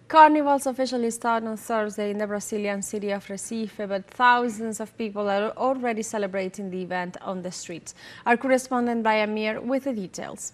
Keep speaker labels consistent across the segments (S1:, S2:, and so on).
S1: Carnivals officially start on Thursday in the Brazilian city of Recife, but thousands of people are already celebrating the event on the streets. Our correspondent Brian Mir with the details.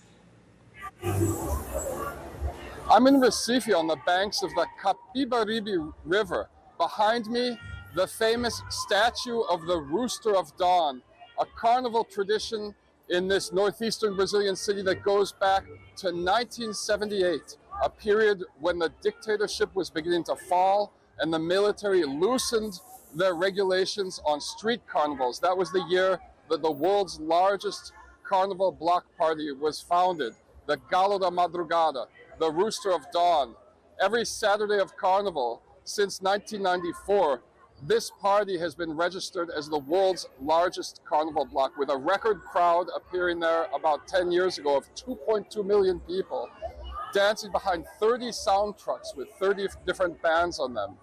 S2: I'm in Recife on the banks of the Capibaribe River. Behind me, the famous statue of the Rooster of Dawn, a carnival tradition in this northeastern Brazilian city that goes back to 1978, a period when the dictatorship was beginning to fall and the military loosened their regulations on street carnivals. That was the year that the world's largest carnival block party was founded, the Galo da Madrugada, the Rooster of Dawn. Every Saturday of Carnival since 1994, this party has been registered as the world's largest carnival block, with a record crowd appearing there about 10 years ago of 2.2 million people, dancing behind 30 sound trucks with 30 different bands on them.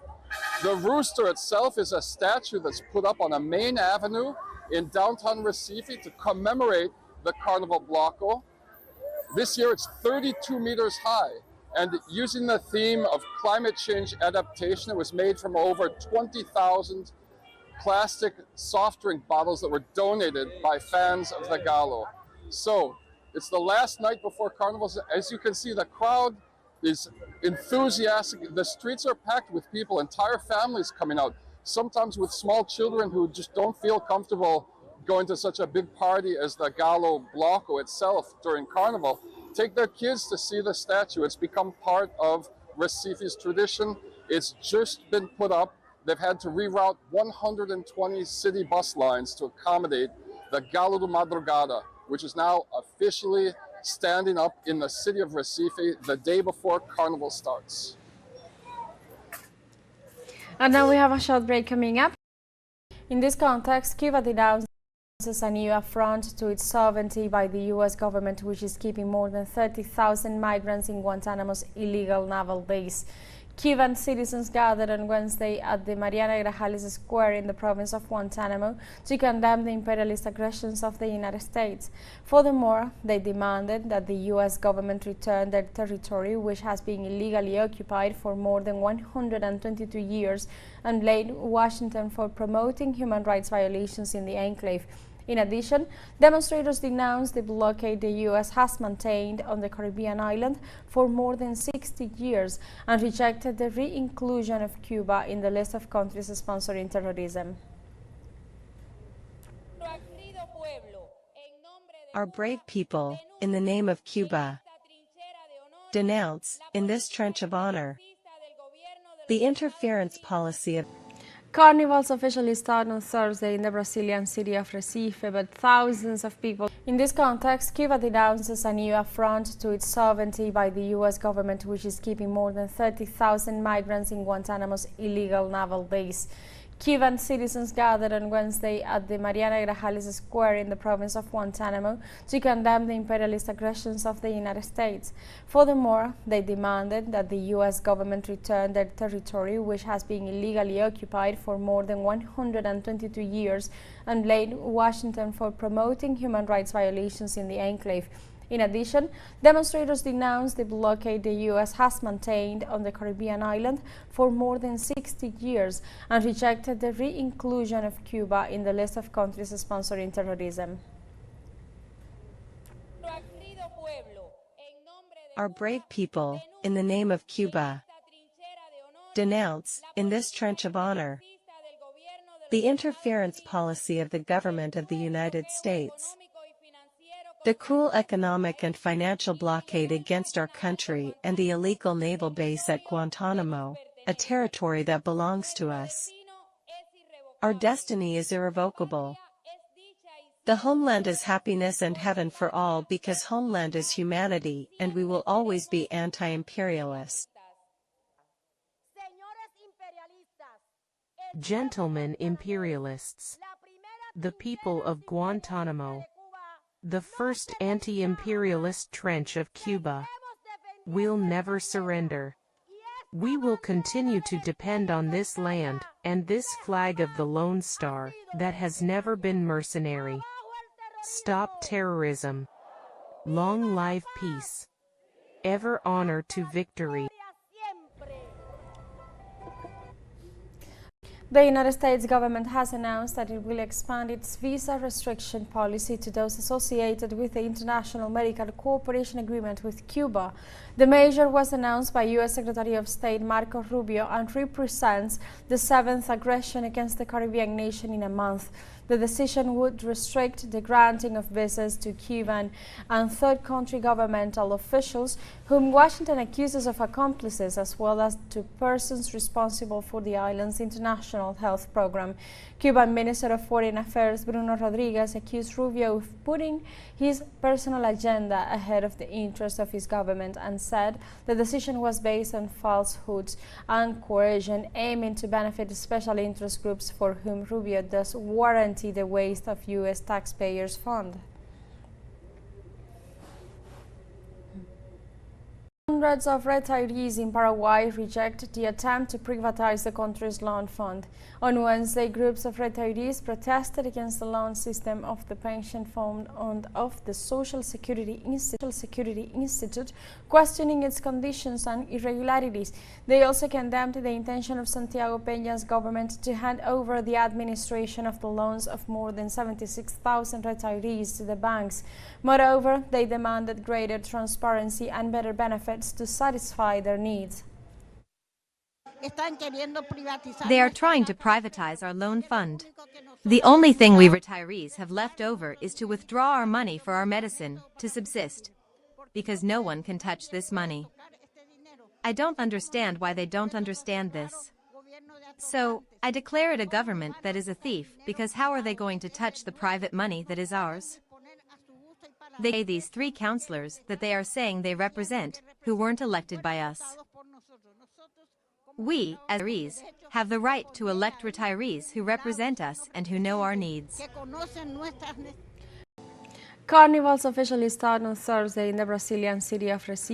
S2: The rooster itself is a statue that's put up on a main avenue in downtown Recife to commemorate the Carnival Bloco. This year it's 32 meters high, and using the theme of climate change adaptation, it was made from over 20,000 plastic soft drink bottles that were donated by fans of the Galo. So it's the last night before Carnival. As you can see, the crowd is enthusiastic. The streets are packed with people, entire families coming out, sometimes with small children who just don't feel comfortable going to such a big party as the Galo Bloco itself during Carnival. Take their kids to see the statue. It's become part of Recife's tradition. It's just been put up. They've had to reroute 120 city bus lines to accommodate the Galo da Madrugada, which is now officially standing up in the city of Recife the day before Carnival starts.
S1: And now we have a short break coming up. In this context, Cuba denounced a new affront to its sovereignty by the U.S. government, which is keeping more than 30,000 migrants in Guantanamo's illegal naval base. Cuban citizens gathered on Wednesday at the Mariana Grajales Square in the province of Guantanamo to condemn the imperialist aggressions of the United States. Furthermore, they demanded that the U.S. government return their territory, which has been illegally occupied for more than 122 years, and blamed Washington for promoting human rights violations in the enclave. In addition, demonstrators denounced the blockade the U.S. has maintained on the Caribbean island for more than 60 years and rejected the re-inclusion of Cuba in the list of countries sponsoring terrorism.
S3: Our brave people, in the name of Cuba, denounce, in this trench of honor, the interference policy of
S1: Carnivals officially start on Thursday in the Brazilian city of Recife, but thousands of people. In this context, Cuba denounces a new affront to its sovereignty by the U.S. government, which is keeping more than 30,000 migrants in Guantanamo's illegal naval base. Cuban citizens gathered on Wednesday at the Mariana Grajales Square in the province of Guantanamo to condemn the imperialist aggressions of the United States. Furthermore, they demanded that the U.S. government return their territory, which has been illegally occupied for more than 122 years, and blamed Washington for promoting human rights violations in the enclave. In addition, demonstrators denounced the blockade the U.S. has maintained on the Caribbean island for more than 60 years and rejected the re-inclusion of Cuba in the list of countries sponsoring terrorism.
S3: Our brave people, in the name of Cuba, denounce, in this trench of honor, the interference policy of the government of the United States, the cruel economic and financial blockade against our country, and the illegal naval base at Guantanamo, a territory that belongs to us. Our destiny is irrevocable. The homeland is happiness and heaven for all, because homeland is humanity, and we will always be anti-imperialist.
S4: Gentlemen imperialists, the people of Guantanamo, the first anti-imperialist trench of Cuba, will never surrender. We will continue to depend on this land, and this flag of the Lone Star, that has never been mercenary. Stop terrorism. Long live peace. Ever honor to victory.
S1: The United States government has announced that it will expand its visa restriction policy to those associated with the International Medical Cooperation Agreement with Cuba. The measure was announced by U.S. Secretary of State Marco Rubio and represents the seventh aggression against the Caribbean nation in a month. The decision would restrict the granting of visas to Cuban and third country governmental officials whom Washington accuses of accomplices, as well as to persons responsible for the island's international health program. Cuban Minister of Foreign Affairs Bruno Rodriguez accused Rubio of putting his personal agenda ahead of the interests of his government and said the decision was based on falsehoods and coercion, aiming to benefit special interest groups for whom Rubio does warranty the waste of U.S. taxpayers' funds. Hundreds of retirees in Paraguay reject the attempt to privatize the country's loan fund. On Wednesday, groups of retirees protested against the loan system of the pension fund and of the Social Security Institute, questioning its conditions and irregularities. They also condemned the intention of Santiago Peña's government to hand over the administration of the loans of more than 76,000 retirees to the banks. Moreover, they demanded greater transparency and better benefits to satisfy their needs.
S5: They are trying to privatize our loan fund. The only thing we retirees have left over is to withdraw our money for our medicine, to subsist, because no one can touch this money. I don't understand why they don't understand this. So, I declare it a government that is a thief, because how are they going to touch the private money that is ours? They say these three councillors that they are saying they represent, who weren't elected by us. We, as retirees, have the right to elect retirees who represent us and who know our needs.
S1: Carnivals officially start on Thursday in the Brazilian city of Recife.